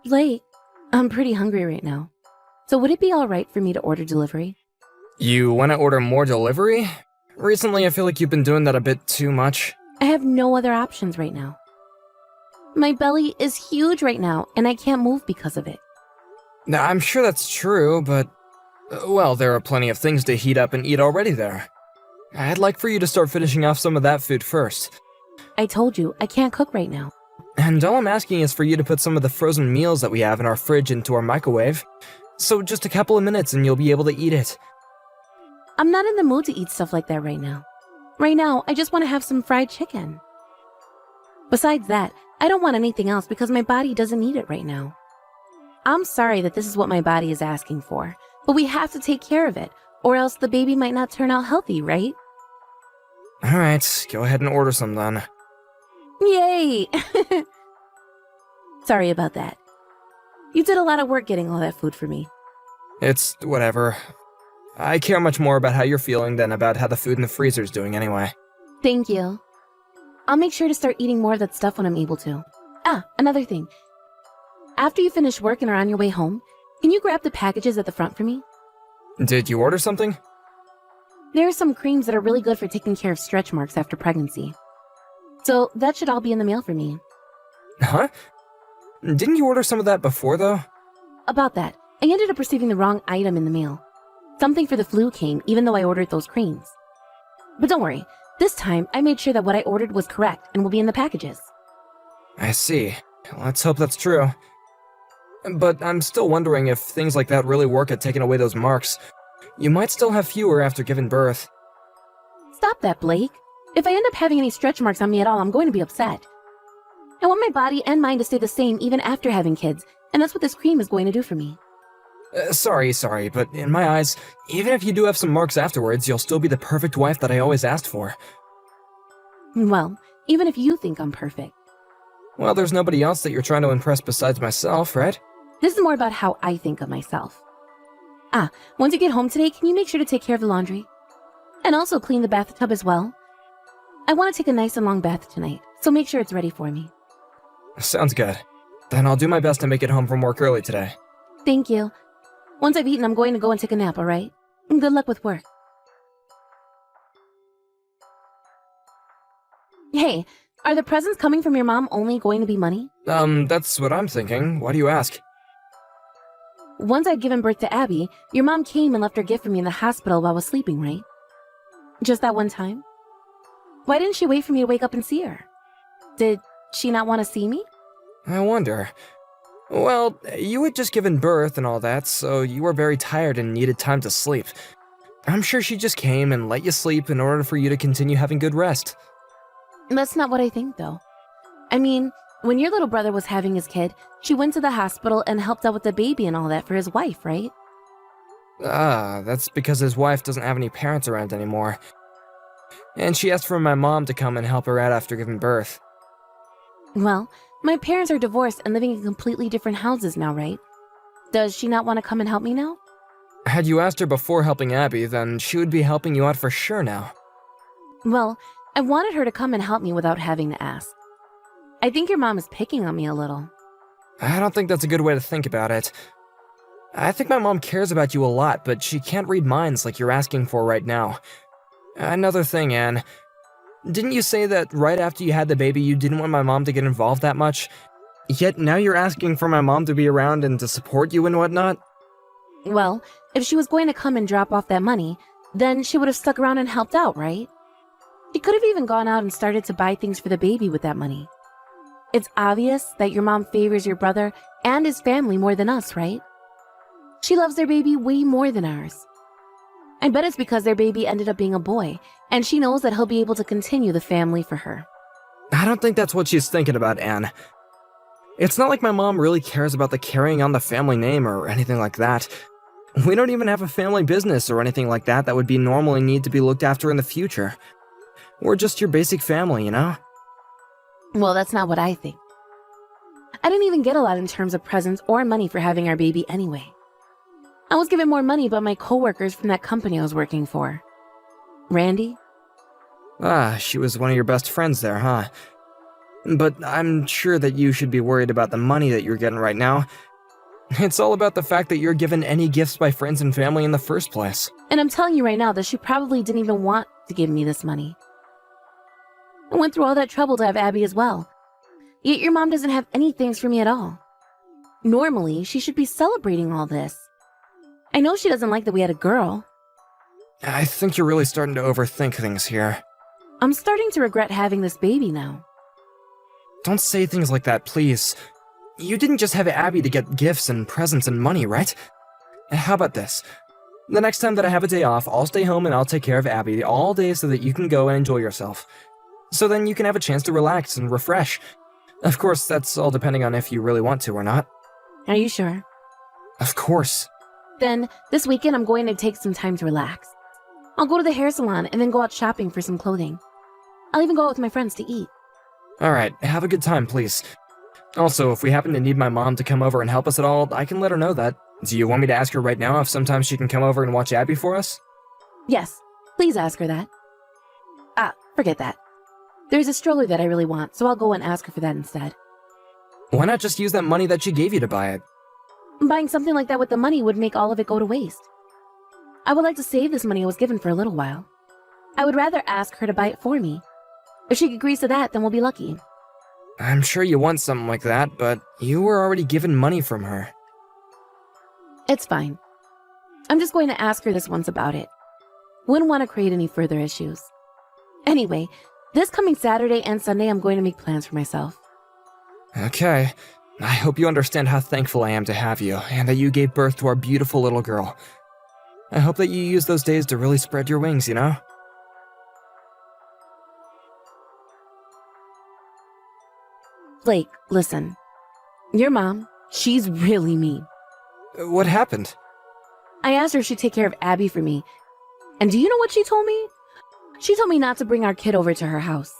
Blake, I'm pretty hungry right now. So would it be alright for me to order delivery? You want to order more delivery? Recently, I feel like you've been doing that a bit too much. I have no other options right now. My belly is huge right now, and I can't move because of it. Now, I'm sure that's true, but... well, there are plenty of things to heat up and eat already there. I'd like for you to start finishing off some of that food first. I told you, I can't cook right now. And all I'm asking is for you to put some of the frozen meals that we have in our fridge into our microwave. So just a couple of minutes and you'll be able to eat it. I'm not in the mood to eat stuff like that right now. Right now, I just want to have some fried chicken. Besides that, I don't want anything else because my body doesn't need it right now. I'm sorry that this is what my body is asking for, but we have to take care of it, or else the baby might not turn out healthy, right? Alright, go ahead and order some then. Yay! Sorry about that. You did a lot of work getting all that food for me. It's whatever. I care much more about how you're feeling than about how the food in the freezer's doing anyway. Thank you. I'll make sure to start eating more of that stuff when I'm able to. Another thing. After you finish work and are on your way home, can you grab the packages at the front for me? Did you order something? There are some creams that are really good for taking care of stretch marks after pregnancy. So that should all be in the mail for me. Huh? Didn't you order some of that before, though? About that, I ended up receiving the wrong item in the mail. Something for the flu came, even though I ordered those creams. But don't worry, this time I made sure that what I ordered was correct and will be in the packages. I see. Let's hope that's true. But I'm still wondering if things like that really work at taking away those marks. You might still have fewer after giving birth. Stop that, Blake. If I end up having any stretch marks on me at all, I'm going to be upset. I want my body and mind to stay the same even after having kids, and that's what this cream is going to do for me. Sorry, but in my eyes, even if you do have some marks afterwards, you'll still be the perfect wife that I always asked for. Well, even if you think I'm perfect. Well, there's nobody else that you're trying to impress besides myself, right? This is more about how I think of myself. Once you get home today, can you make sure to take care of the laundry? And also clean the bathtub as well? I want to take a nice and long bath tonight, so make sure it's ready for me. Sounds good. Then I'll do my best to make it home from work early today. Thank you. Once I've eaten, I'm going to go and take a nap, alright? Good luck with work. Hey, are the presents coming from your mom only going to be money? That's what I'm thinking. Why do you ask? Once I'd given birth to Abby, your mom came and left her gift for me in the hospital while I was sleeping, right? Just that one time? Why didn't she wait for me to wake up and see her? Did she not want to see me? I wonder. Well, you had just given birth and all that, so you were very tired and needed time to sleep. I'm sure she just came and let you sleep in order for you to continue having good rest. That's not what I think, though. I mean, when your little brother was having his kid, she went to the hospital and helped out with the baby and all that for his wife, right? That's because his wife doesn't have any parents around anymore. And she asked for my mom to come and help her out after giving birth. Well, my parents are divorced and living in completely different houses now, right? Does she not want to come and help me now? Had you asked her before helping Abby, then she would be helping you out for sure now. Well, I wanted her to come and help me without having to ask. I think your mom is picking on me a little. I don't think that's a good way to think about it. I think my mom cares about you a lot, but she can't read minds like you're asking for right now. Another thing, Anne. Didn't you say that right after you had the baby you didn't want my mom to get involved that much? Yet now you're asking for my mom to be around and to support you and whatnot? Well, if she was going to come and drop off that money, then she would have stuck around and helped out, right? She could have even gone out and started to buy things for the baby with that money. It's obvious that your mom favors your brother and his family more than us, right? She loves their baby way more than ours. I bet it's because their baby ended up being a boy, and she knows that he'll be able to continue the family for her. I don't think that's what she's thinking about, Anne. It's not like my mom really cares about the carrying on the family name or anything like that. We don't even have a family business or anything like that would be normally need to be looked after in the future. We're just your basic family, you know? Well, that's not what I think. I didn't even get a lot in terms of presents or money for having our baby anyway. I was given more money by my coworkers from that company I was working for. Randy? She was one of your best friends there, huh? But I'm sure that you should be worried about the money that you're getting right now. It's all about the fact that you're given any gifts by friends and family in the first place. And I'm telling you right now that she probably didn't even want to give me this money. I went through all that trouble to have Abby as well. Yet your mom doesn't have any thanks for me at all. Normally, she should be celebrating all this. I know she doesn't like that we had a girl. I think you're really starting to overthink things here. I'm starting to regret having this baby now. Don't say things like that, please. You didn't just have Abby to get gifts and presents and money, right? How about this? The next time that I have a day off, I'll stay home and I'll take care of Abby all day so that you can go and enjoy yourself. So then you can have a chance to relax and refresh. Of course, that's all depending on if you really want to or not. Are you sure? Of course. Then, this weekend I'm going to take some time to relax. I'll go to the hair salon and then go out shopping for some clothing. I'll even go out with my friends to eat. Alright, have a good time, please. Also, if we happen to need my mom to come over and help us at all, I can let her know that. Do you want me to ask her right now if sometimes she can come over and watch Abby for us? Yes, please ask her that. Forget that. There's a stroller that I really want, so I'll go and ask her for that instead. Why not just use that money that she gave you to buy it? Buying something like that with the money would make all of it go to waste. I would like to save this money I was given for a little while. I would rather ask her to buy it for me. If she agrees to that, then we'll be lucky. I'm sure you want something like that, but you were already given money from her. It's fine. I'm just going to ask her this once about it. Wouldn't want to create any further issues. Anyway, this coming Saturday and Sunday I'm going to make plans for myself. Okay. I hope you understand how thankful I am to have you, and that you gave birth to our beautiful little girl. I hope that you use those days to really spread your wings, you know? Blake, listen. Your mom, she's really mean. What happened? I asked her if she'd take care of Abby for me. And do you know what she told me? She told me not to bring our kid over to her house.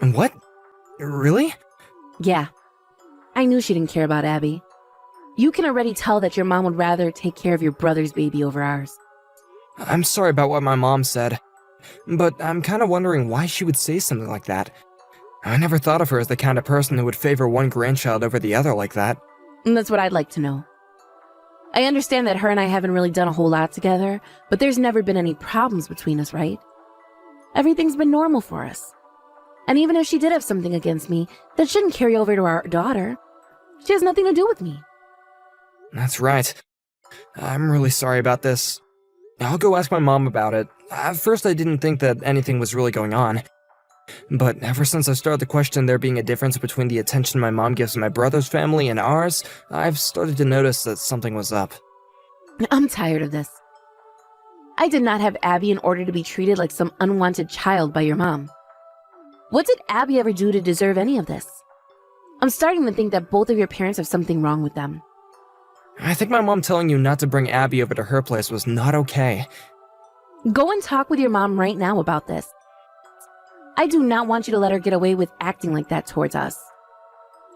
What? Really? Yeah. I knew she didn't care about Abby. You can already tell that your mom would rather take care of your brother's baby over ours. I'm sorry about what my mom said, but I'm kind of wondering why she would say something like that. I never thought of her as the kind of person who would favor one grandchild over the other like that. And that's what I'd like to know. I understand that her and I haven't really done a whole lot together, but there's never been any problems between us, right? Everything's been normal for us. And even if she did have something against me, that shouldn't carry over to our daughter. She has nothing to do with me. That's right. I'm really sorry about this. I'll go ask my mom about it. At first I didn't think that anything was really going on. But ever since I started to question there being a difference between the attention my mom gives my brother's family and ours, I've started to notice that something was up. I'm tired of this. I did not have Abby in order to be treated like some unwanted child by your mom. What did Abby ever do to deserve any of this? I'm starting to think that both of your parents have something wrong with them. I think my mom telling you not to bring Abby over to her place was not okay. Go and talk with your mom right now about this. I do not want you to let her get away with acting like that towards us.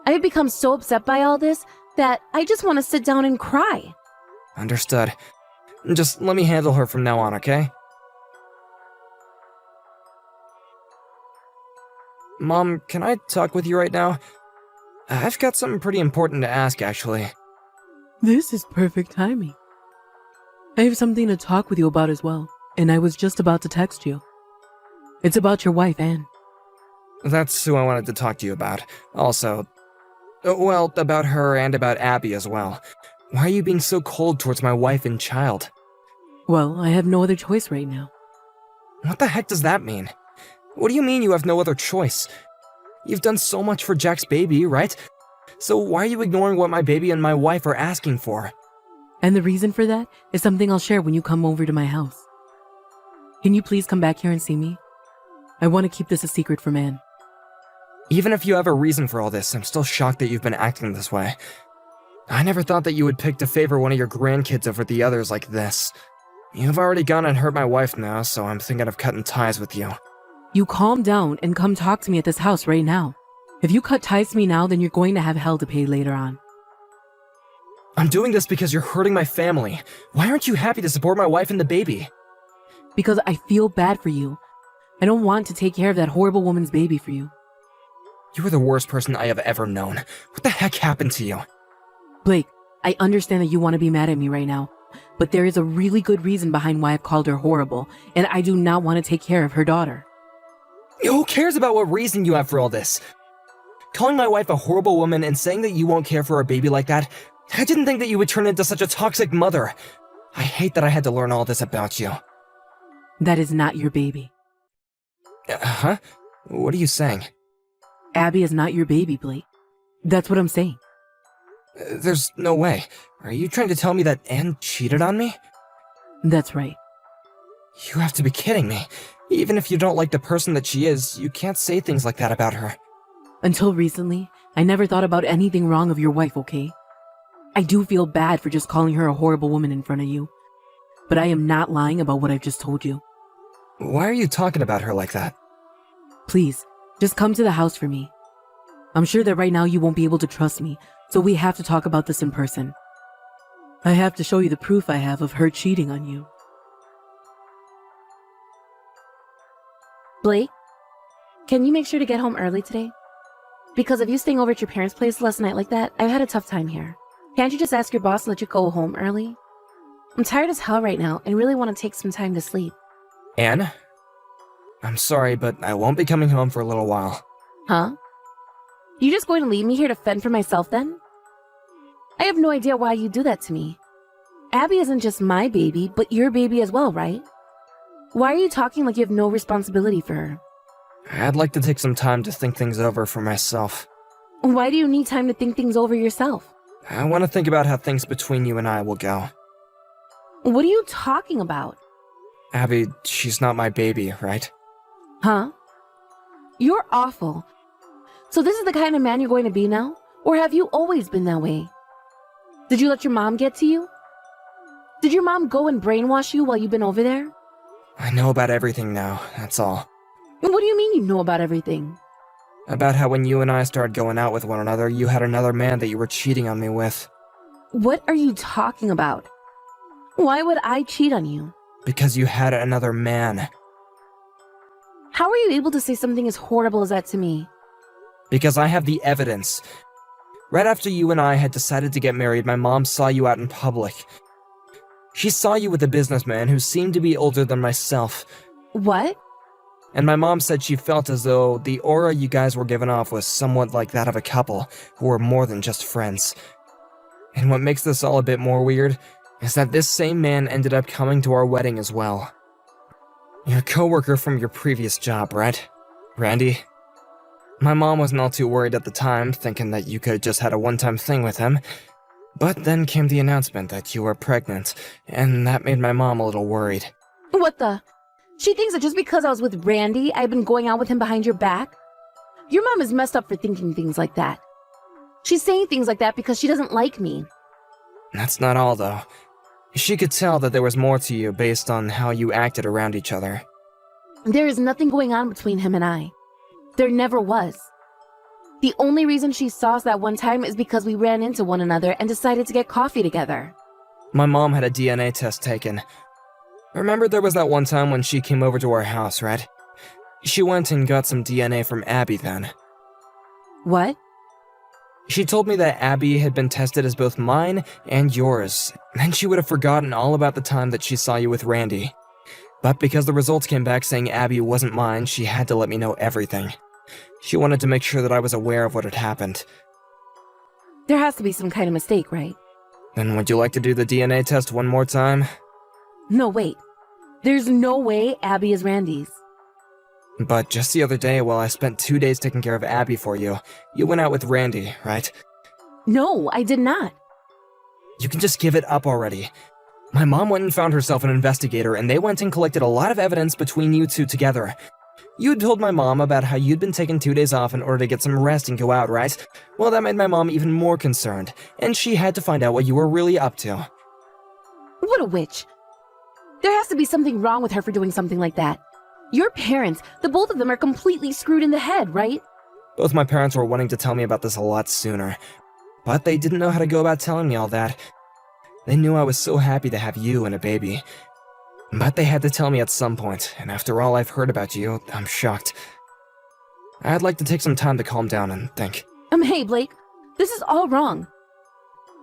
I have become so upset by all this that I just want to sit down and cry. Understood. Just let me handle her from now on, okay? Mom, can I talk with you right now? I've got something pretty important to ask, actually. This is perfect timing. I have something to talk with you about as well, and I was just about to text you. It's about your wife, Anne. That's who I wanted to talk to you about. Also, well, about her and about Abby as well. Why are you being so cold towards my wife and child? Well, I have no other choice right now. What the heck does that mean? What do you mean you have no other choice? You've done so much for Jack's baby, right? So why are you ignoring what my baby and my wife are asking for? And the reason for that is something I'll share when you come over to my house. Can you please come back here and see me? I want to keep this a secret from Anne. Even if you have a reason for all this, I'm still shocked that you've been acting this way. I never thought that you would pick to favor one of your grandkids over the others like this. You've already gone and hurt my wife now, so I'm thinking of cutting ties with you. You calm down and come talk to me at this house right now. If you cut ties to me now, then you're going to have hell to pay later on. I'm doing this because you're hurting my family. Why aren't you happy to support my wife and the baby? Because I feel bad for you. I don't want to take care of that horrible woman's baby for you. You were the worst person I have ever known. What the heck happened to you? Blake, I understand that you want to be mad at me right now, but there is a really good reason behind why I've called her horrible, and I do not want to take care of her daughter. Who cares about what reason you have for all this? Calling my wife a horrible woman and saying that you won't care for a baby like that? I didn't think that you would turn into such a toxic mother. I hate that I had to learn all this about you. That is not your baby. Huh? What are you saying? Abby is not your baby, Blake. That's what I'm saying. There's no way. Are you trying to tell me that Anne cheated on me? That's right. You have to be kidding me. Even if you don't like the person that she is, you can't say things like that about her. Until recently, I never thought about anything wrong of your wife, okay? I do feel bad for just calling her a horrible woman in front of you, but I am not lying about what I've just told you. Why are you talking about her like that? Please, just come to the house for me. I'm sure that right now you won't be able to trust me, so we have to talk about this in person. I have to show you the proof I have of her cheating on you. Blake, can you make sure to get home early today? Because of you staying over at your parents' place last night like that, I've had a tough time here. Can't you just ask your boss to let you go home early? I'm tired as hell right now and really want to take some time to sleep. Anne? I'm sorry, but I won't be coming home for a little while. Huh? You just going to leave me here to fend for myself then? I have no idea why you do that to me. Abby isn't just my baby, but your baby as well, right? Why are you talking like you have no responsibility for her? I'd like to take some time to think things over for myself. Why do you need time to think things over yourself? I want to think about how things between you and I will go. What are you talking about? Abby, she's not my baby, right? Huh? You're awful. So this is the kind of man you're going to be now? Or have you always been that way? Did you let your mom get to you? Did your mom go and brainwash you while you've been over there? I know about everything now, that's all. What do you mean you know about everything? About how when you and I started going out with one another, you had another man that you were cheating on me with. What are you talking about? Why would I cheat on you? Because you had another man. How are you able to say something as horrible as that to me? Because I have the evidence. Right after you and I had decided to get married, my mom saw you out in public. She saw you with a businessman who seemed to be older than myself. What? And my mom said she felt as though the aura you guys were giving off was somewhat like that of a couple who were more than just friends. And what makes this all a bit more weird is that this same man ended up coming to our wedding as well. Your coworker from your previous job, right? Randy? My mom wasn't all too worried at the time, thinking that you could have just had a one-time thing with him. But then came the announcement that you were pregnant, and that made my mom a little worried. What the? She thinks that just because I was with Randy, I've been going out with him behind your back? Your mom is messed up for thinking things like that. She's saying things like that because she doesn't like me. That's not all, though. She could tell that there was more to you based on how you acted around each other. There is nothing going on between him and I. There never was. The only reason she saw us that one time is because we ran into one another and decided to get coffee together. My mom had a DNA test taken. Remember there was that one time when she came over to our house, right? She went and got some DNA from Abby then. What? She told me that Abby had been tested as both mine and yours, and she would have forgotten all about the time that she saw you with Randy. But because the results came back saying Abby wasn't mine, she had to let me know everything. She wanted to make sure that I was aware of what had happened. There has to be some kind of mistake, right? Then would you like to do the DNA test one more time? No, wait. There's no way Abby is Randy's. But just the other day, while I spent 2 days taking care of Abby for you, you went out with Randy, right? No, I did not. You can just give it up already. My mom went and found herself an investigator, and they went and collected a lot of evidence between you two together. You'd told my mom about how you'd been taking 2 days off in order to get some rest and go out, right? Well, that made my mom even more concerned, and she had to find out what you were really up to. What a witch. There has to be something wrong with her for doing something like that. Your parents, the both of them are completely screwed in the head, right? Both my parents were wanting to tell me about this a lot sooner, but they didn't know how to go about telling me all that. They knew I was so happy to have you and a baby. But they had to tell me at some point, and after all I've heard about you, I'm shocked. I'd like to take some time to calm down and think. Hey, Blake, this is all wrong.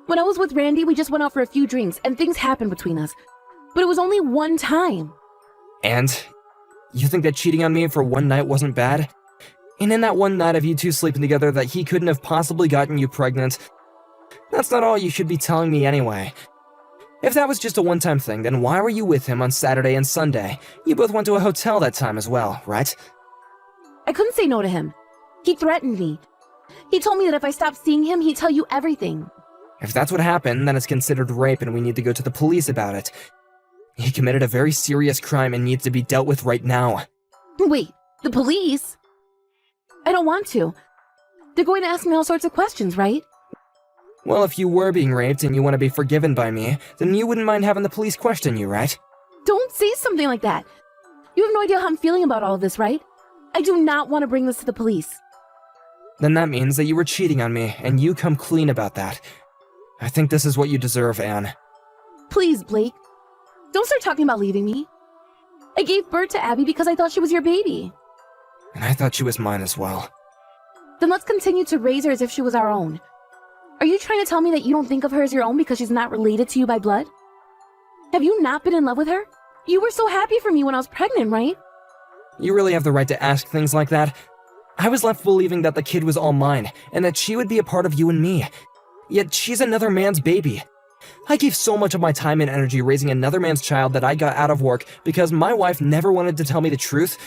When I was with Randy, we just went out for a few drinks and things happened between us. But it was only one time. And? You think that cheating on me for one night wasn't bad? And in that one night of you two sleeping together that he couldn't have possibly gotten you pregnant? That's not all you should be telling me anyway. If that was just a one-time thing, then why were you with him on Saturday and Sunday? You both went to a hotel that time as well, right? I couldn't say no to him. He threatened me. He told me that if I stopped seeing him, he'd tell you everything. If that's what happened, then it's considered rape and we need to go to the police about it. He committed a very serious crime and needs to be dealt with right now. Wait, the police? I don't want to. They're going to ask me all sorts of questions, right? Well, if you were being raped and you want to be forgiven by me, then you wouldn't mind having the police question you, right? Don't say something like that. You have no idea how I'm feeling about all of this, right? I do not want to bring this to the police. Then that means that you were cheating on me, and you come clean about that. I think this is what you deserve, Anne. Please, Blake. Don't start talking about leaving me. I gave birth to Abby because I thought she was your baby. And I thought she was mine as well. Then let's continue to raise her as if she was our own. Are you trying to tell me that you don't think of her as your own because she's not related to you by blood? Have you not been in love with her? You were so happy for me when I was pregnant, right? You really have the right to ask things like that? I was left believing that the kid was all mine, and that she would be a part of you and me. Yet she's another man's baby. I gave so much of my time and energy raising another man's child that I got out of work because my wife never wanted to tell me the truth.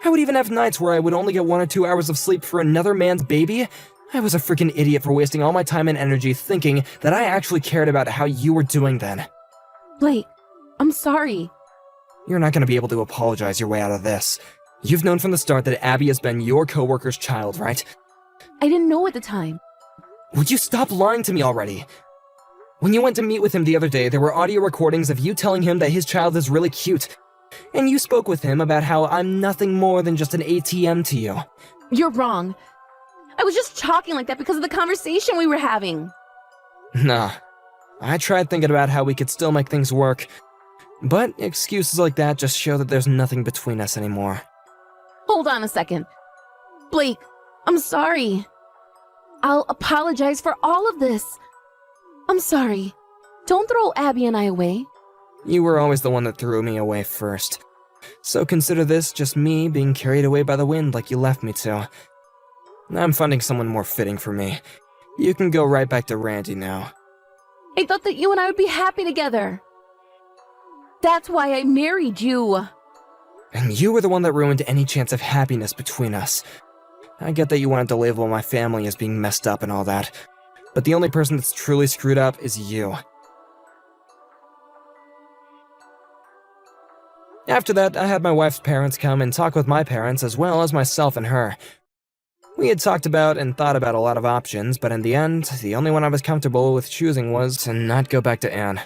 I would even have nights where I would only get 1 or 2 hours of sleep for another man's baby. I was a freaking idiot for wasting all my time and energy thinking that I actually cared about how you were doing then. Blake, I'm sorry. You're not going to be able to apologize your way out of this. You've known from the start that Abby has been your coworker's child, right? I didn't know at the time. Would you stop lying to me already? When you went to meet with him the other day, there were audio recordings of you telling him that his child is really cute. And you spoke with him about how I'm nothing more than just an ATM to you. You're wrong. I was just talking like that because of the conversation we were having. Nah. I tried thinking about how we could still make things work. But excuses like that just show that there's nothing between us anymore. Hold on a second. Blake, I'm sorry. I'll apologize for all of this. I'm sorry. Don't throw Abby and I away. You were always the one that threw me away first. So consider this just me being carried away by the wind like you left me to. I'm finding someone more fitting for me. You can go right back to Randy now. I thought that you and I would be happy together. That's why I married you. And you were the one that ruined any chance of happiness between us. I get that you wanted to label my family as being messed up and all that, but the only person that's truly screwed up is you. After that, I had my wife's parents come and talk with my parents as well as myself and her. We had talked about and thought about a lot of options, but in the end, the only one I was comfortable with choosing was to not go back to Anne.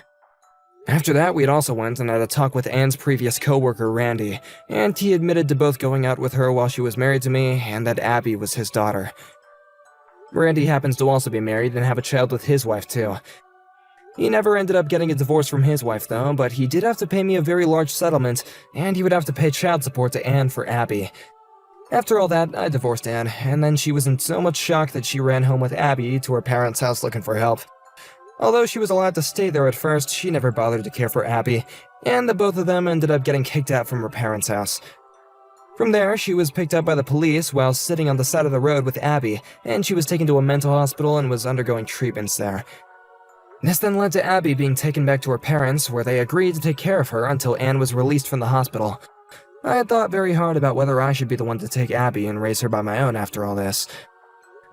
After that, we had also went and had a talk with Anne's previous coworker, Randy, and he admitted to both going out with her while she was married to me and that Abby was his daughter. Randy happens to also be married and have a child with his wife too. He never ended up getting a divorce from his wife though, but he did have to pay me a very large settlement, and he would have to pay child support to Anne for Abby. After all that, I divorced Anne, and then she was in so much shock that she ran home with Abby to her parents' house looking for help. Although she was allowed to stay there at first, she never bothered to care for Abby, and the both of them ended up getting kicked out from her parents' house. From there, she was picked up by the police while sitting on the side of the road with Abby, and she was taken to a mental hospital and was undergoing treatments there. This then led to Abby being taken back to her parents, where they agreed to take care of her until Anne was released from the hospital. I had thought very hard about whether I should be the one to take Abby and raise her by my own after all this.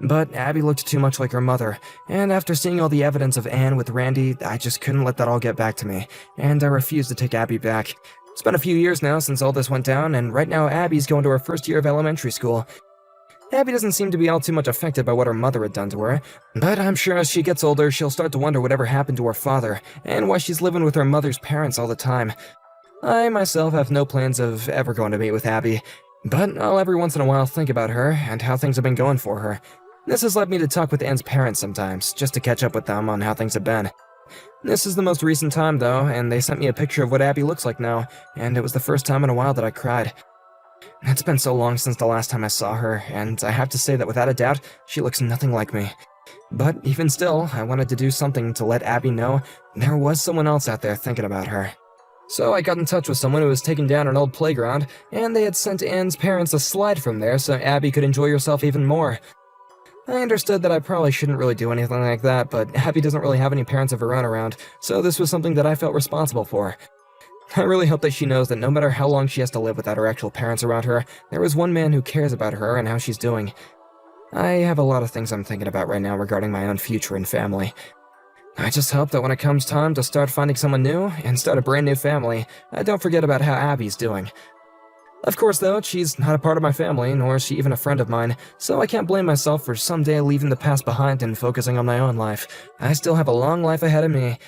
But Abby looked too much like her mother, and after seeing all the evidence of Anne with Randy, I just couldn't let that all get back to me, and I refused to take Abby back. It's been a few years now since all this went down, and right now Abby's going to her first year of elementary school. Abby doesn't seem to be all too much affected by what her mother had done to her, but I'm sure as she gets older, she'll start to wonder whatever happened to her father, and why she's living with her mother's parents all the time. I myself have no plans of ever going to meet with Abby, but I'll every once in a while think about her and how things have been going for her. This has led me to talk with Anne's parents sometimes, just to catch up with them on how things have been. This is the most recent time, though, and they sent me a picture of what Abby looks like now, and it was the first time in a while that I cried. It's been so long since the last time I saw her, and I have to say that without a doubt, she looks nothing like me. But even still, I wanted to do something to let Abby know there was someone else out there thinking about her. So I got in touch with someone who was taking down an old playground, and they had sent Anne's parents a slide from there so Abby could enjoy herself even more. I understood that I probably shouldn't really do anything like that, but Abby doesn't really have any parents of her own around, so this was something that I felt responsible for. I really hope that she knows that no matter how long she has to live without her actual parents around her, there is one man who cares about her and how she's doing. I have a lot of things I'm thinking about right now regarding my own future and family. I just hope that when it comes time to start finding someone new and start a brand new family, I don't forget about how Abby's doing. Of course, though, she's not a part of my family, nor is she even a friend of mine, so I can't blame myself for someday leaving the past behind and focusing on my own life. I still have a long life ahead of me.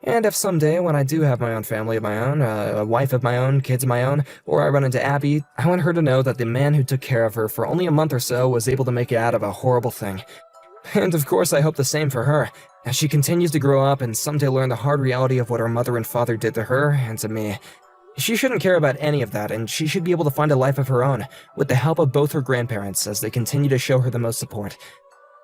And if someday, when I do have my own family of my own, a wife of my own, kids of my own, or I run into Abby, I want her to know that the man who took care of her for only a month or so was able to make it out of a horrible thing. And of course, I hope the same for her, as she continues to grow up and someday learn the hard reality of what her mother and father did to her and to me. She shouldn't care about any of that, and she should be able to find a life of her own, with the help of both her grandparents as they continue to show her the most support.